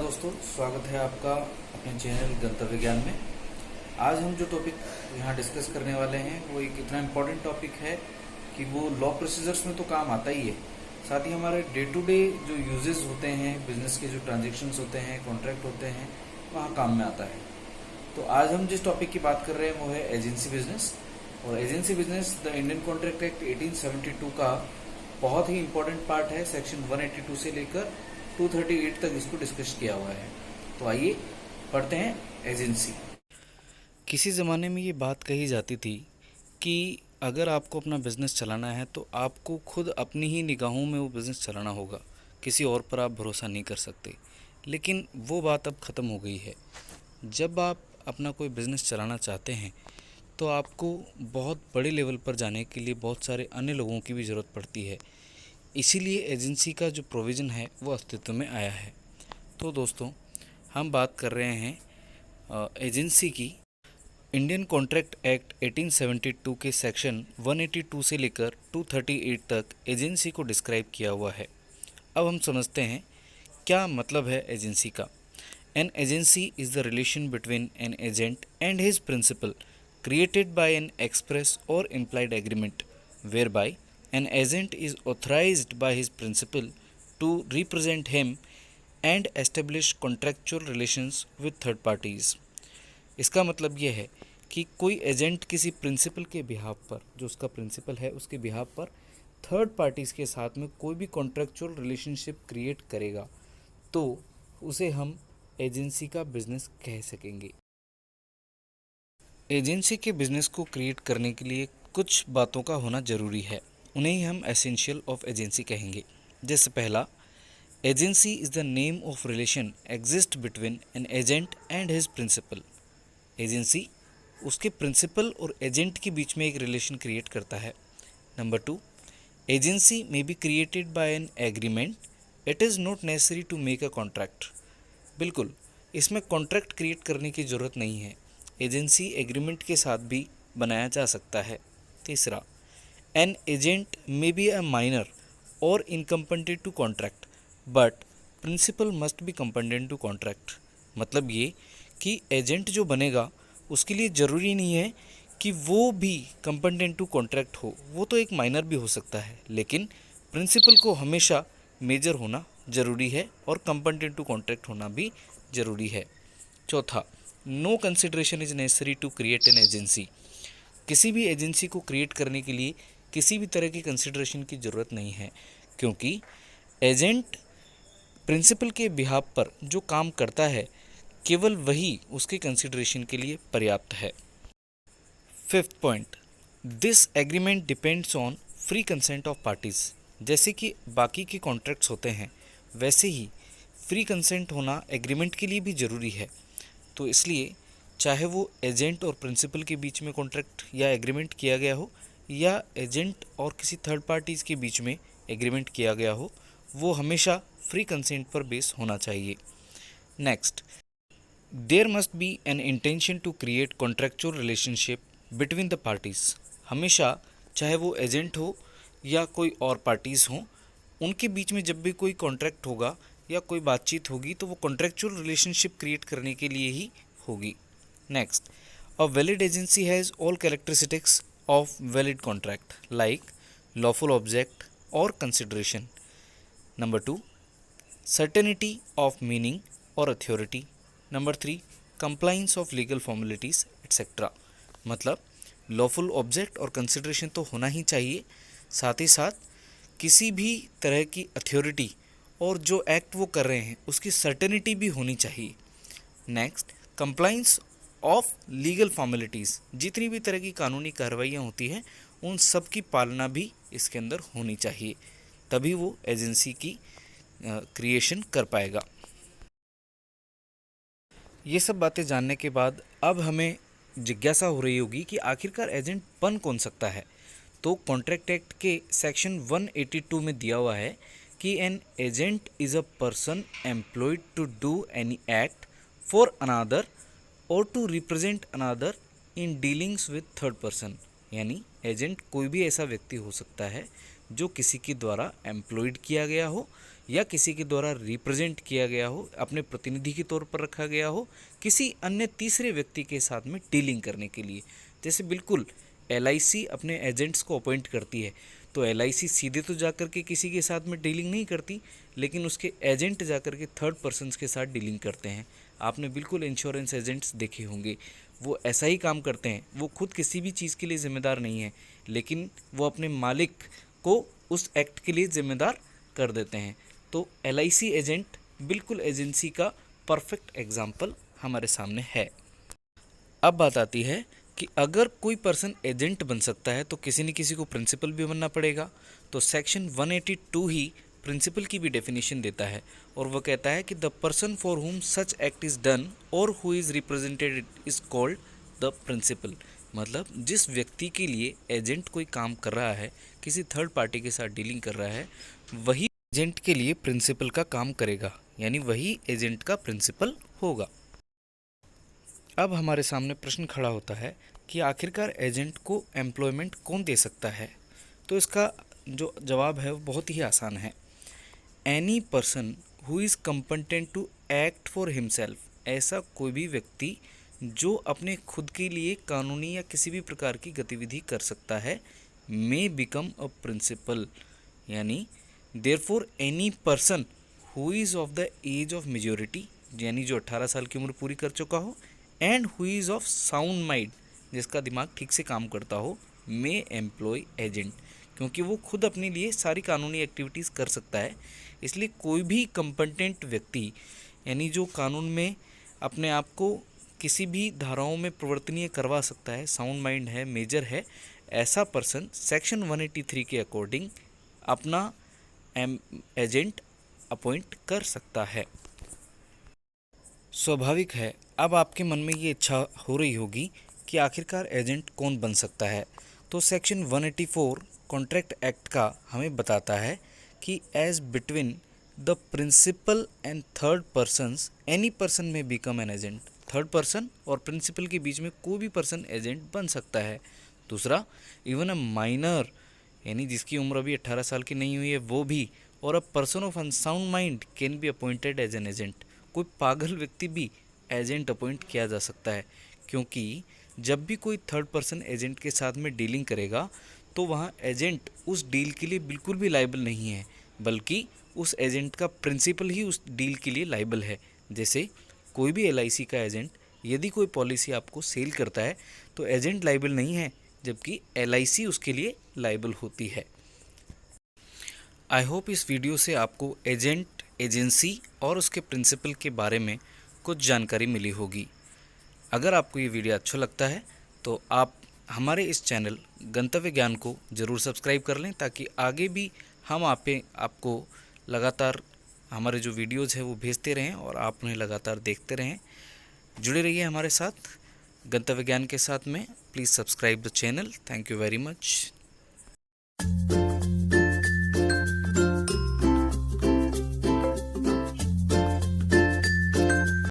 दोस्तों, स्वागत है आपका अपने चैनल गंतव्य ज्ञान में। आज हम जो टॉपिक यहाँ डिस्कस करने वाले हैं वो एक इतना इम्पोर्टेंट टॉपिक है कि वो लॉ प्रोसीजर्स में तो काम आता ही है, साथ ही हमारे डे टू डे जो यूजेस होते हैं, बिजनेस के जो ट्रांजेक्शन्स होते हैं, कॉन्ट्रैक्ट होते हैं, वहाँ काम में आता है। तो आज हम जिस टॉपिक की बात कर रहे हैं वो है एजेंसी बिजनेस। और agency business the Indian contract act 1872 का बहुत ही इम्पोर्टेंट पार्ट है। सेक्शन 182 से लेकर 238 तक इसको डिस्कस किया हुआ है। तो आइए पढ़ते हैं एजेंसी। किसी ज़माने में ये बात कही जाती थी कि अगर आपको अपना बिजनेस चलाना है तो आपको खुद अपनी ही निगाहों में वो बिज़नेस चलाना होगा, किसी और पर आप भरोसा नहीं कर सकते। लेकिन वो बात अब ख़त्म हो गई है। जब आप अपना कोई बिज़नेस चलाना चाहते हैं तो आपको बहुत बड़े लेवल पर जाने के लिए बहुत सारे अन्य लोगों की भी ज़रूरत पड़ती है। इसीलिए एजेंसी का जो प्रोविज़न है वो अस्तित्व में आया है। तो दोस्तों, हम बात कर रहे हैं एजेंसी की। इंडियन कॉन्ट्रैक्ट एक्ट 1872 के सेक्शन 182 से लेकर 238 तक एजेंसी को डिस्क्राइब किया हुआ है। अब हम समझते हैं क्या मतलब है एजेंसी का। An agency is the relation between an agent and his principal created by an express or implied agreement whereby an agent is authorized by his principal to represent him and establish contractual relations with third parties। इसका मतलब यह है कि कोई agent किसी principal के behalf पर, जो उसका प्रिंसिपल है उसके बिहाफ पर थर्ड पार्टीज़ के साथ में कोई भी कॉन्ट्रैक्चुअल रिलेशनशिप क्रिएट करेगा तो उसे हम एजेंसी का बिजनेस कह सकेंगे। एजेंसी के बिज़नेस को क्रिएट करने के लिए कुछ बातों का होना ज़रूरी है, उन्हें ही हम एसेंशियल ऑफ एजेंसी कहेंगे। जैसे पहला, agency is the name of relation exist between an agent and his principal. Agency उसके प्रिंसिपल और एजेंट के बीच में एक रिलेशन क्रिएट करता है। Number 2, agency may be created by an agreement, it is not necessary to make a contract. बिल्कुल, इसमें कॉन्ट्रैक्ट क्रिएट करने की ज़रूरत नहीं है, एजेंसी एग्रीमेंट के साथ भी बनाया जा सकता है। तीसरा, an agent may be a minor or incompetent to contract but principal must be competent to contract. मतलब ये कि एजेंट जो बनेगा उसके लिए ज़रूरी नहीं है कि वो भी कंपेटेंट टू कॉन्ट्रैक्ट हो, वो तो एक माइनर भी हो सकता है, लेकिन प्रिंसिपल को हमेशा मेजर होना ज़रूरी है और कंपेटेंट टू कॉन्ट्रैक्ट होना भी ज़रूरी है। चौथा, no consideration is necessary to create an agency. किसी भी एजेंसी को क्रिएट करने के लिए किसी भी तरह की कंसिडरेशन की ज़रूरत नहीं है, क्योंकि एजेंट प्रिंसिपल के बिहाफ पर जो काम करता है केवल वही उसके कंसिडरेशन के लिए पर्याप्त है। Fifth point, this agreement depends on free consent of parties. जैसे कि बाकी के कॉन्ट्रैक्ट्स होते हैं वैसे ही फ्री कंसेंट होना एग्रीमेंट के लिए भी ज़रूरी है। तो इसलिए चाहे वो एजेंट और प्रिंसिपल के बीच में कॉन्ट्रैक्ट या एग्रीमेंट किया गया हो या एजेंट और किसी थर्ड पार्टीज़ के बीच में एग्रीमेंट किया गया हो, वो हमेशा फ्री कंसेंट पर बेस होना चाहिए। Next, there must be an intention to create contractual relationship between the parties. हमेशा चाहे वो एजेंट हो या कोई और पार्टीज़ हों, उनके बीच में जब भी कोई कॉन्ट्रैक्ट होगा या कोई बातचीत होगी तो वो कॉन्ट्रैक्चुअल रिलेशनशिप क्रिएट करने के लिए ही होगी। Next, a valid agency has all characteristics of valid contract like lawful object और consideration. Number 2, certainty of meaning और authority. Number 3, compliance of legal formalities etcetera. मतलब लॉफुल ऑब्जेक्ट और कंसिडरेशन तो होना ही चाहिए, साथ ही साथ किसी भी तरह की अथॉरिटी और जो एक्ट वो कर रहे हैं उसकी सर्टेनिटी भी होनी चाहिए। Next, compliance of legal formalities. जितनी भी तरह की कानूनी कार्रवाइयाँ होती हैं उन सब की पालना भी इसके अंदर होनी चाहिए, तभी वो एजेंसी की क्रिएशन कर पाएगा। ये सब बातें जानने के बाद अब हमें जिज्ञासा हो रही होगी कि आखिरकार एजेंट बन कौन सकता है। तो कॉन्ट्रैक्ट एक्ट के सेक्शन 182 में दिया हुआ है कि an agent is a person employed to do any act for another or to represent another in dealings with third person. यानी एजेंट कोई भी ऐसा व्यक्ति हो सकता है जो किसी के द्वारा एम्प्लॉयड किया गया हो या किसी के द्वारा रिप्रेजेंट किया गया हो, अपने प्रतिनिधि के तौर पर रखा गया हो किसी अन्य तीसरे व्यक्ति के साथ में डीलिंग करने के लिए। जैसे बिल्कुल LIC अपने एजेंट्स को अपॉइंट करती है, तो LIC सीधे तो जाकर के किसी के साथ में डीलिंग नहीं करती, लेकिन उसके एजेंट जाकर के थर्ड पर्सन्स के साथ डीलिंग करते हैं। आपने बिल्कुल इंश्योरेंस एजेंट्स देखे होंगे, वो ऐसा ही काम करते हैं। वो खुद किसी भी चीज़ के लिए ज़िम्मेदार नहीं है, लेकिन वो अपने मालिक को उस एक्ट के लिए ज़िम्मेदार कर देते हैं। तो LIC एजेंट बिल्कुल एजेंसी का परफेक्ट एग्जाम्पल हमारे सामने है। अब बात आती है कि अगर कोई पर्सन एजेंट बन सकता है तो किसी न किसी को प्रिंसिपल भी बनना पड़ेगा। तो सेक्शन 182 ही प्रिंसिपल की भी डेफिनेशन देता है, और वह कहता है कि the person for whom such act is done or who is represented is called the principal. मतलब जिस व्यक्ति के लिए एजेंट कोई काम कर रहा है, किसी थर्ड पार्टी के साथ डीलिंग कर रहा है, वही एजेंट के लिए प्रिंसिपल का काम करेगा, यानी वही एजेंट का प्रिंसिपल होगा। अब हमारे सामने प्रश्न खड़ा होता है कि आखिरकार एजेंट को एम्प्लॉयमेंट कौन दे सकता है। तो इसका जो जवाब है वो बहुत ही आसान है। Any person who is competent to act for himself, ऐसा कोई भी व्यक्ति जो अपने खुद के लिए कानूनी या किसी भी प्रकार की गतिविधि कर सकता है, मे बिकम अ प्रिंसिपल। यानी therefore any person who is of the age of majority, यानी जो 18 साल की उम्र पूरी कर चुका हो, and who is of sound mind, जिसका दिमाग ठीक से काम करता हो, मे एम्प्लॉय एजेंट, क्योंकि वो खुद अपने लिए सारी कानूनी एक्टिविटीज़ कर सकता है। इसलिए कोई भी कंपटेंट व्यक्ति, यानी जो कानून में अपने आप को किसी भी धाराओं में परिवर्तनीय करवा सकता है, साउंड माइंड है, मेजर है, ऐसा पर्सन सेक्शन 183 के अकॉर्डिंग अपना एजेंट अपॉइंट कर सकता है। स्वाभाविक है अब आपके मन में ये इच्छा हो रही होगी कि आखिरकार एजेंट कौन बन सकता है। तो सेक्शन 184 कॉन्ट्रैक्ट एक्ट का हमें बताता है कि as between the principal and third persons any person may become an agent. Third person और प्रिंसिपल के बीच में कोई भी पर्सन एजेंट बन सकता है। दूसरा, इवन अ माइनर, यानी जिसकी उम्र अभी 18 साल की नहीं हुई है वो भी, और a person of unsound mind can be appointed as an agent. कोई पागल व्यक्ति भी एजेंट अपॉइंट किया जा सकता है, क्योंकि जब भी कोई थर्ड पर्सन एजेंट के साथ में डीलिंग करेगा तो वहाँ एजेंट उस डील के लिए बिल्कुल भी लायबल नहीं है, बल्कि उस एजेंट का प्रिंसिपल ही उस डील के लिए लायबल है। जैसे कोई भी LIC का एजेंट यदि कोई पॉलिसी आपको सेल करता है तो एजेंट लायबल नहीं है, जबकि LIC उसके लिए लायबल होती है। आई होप इस वीडियो से आपको एजेंट, एजेंसी और उसके प्रिंसिपल के बारे में कुछ जानकारी मिली होगी। अगर आपको ये वीडियो अच्छा लगता है तो आप हमारे इस चैनल गंतव्य ज्ञान को ज़रूर सब्सक्राइब कर लें, ताकि आगे भी हम आपको लगातार हमारे जो वीडियोज़ हैं वो भेजते रहें और आप उन्हें लगातार देखते रहें। जुड़े रहिए हमारे साथ गंतव्य ज्ञान के साथ में। Please subscribe the channel. Thank you very much.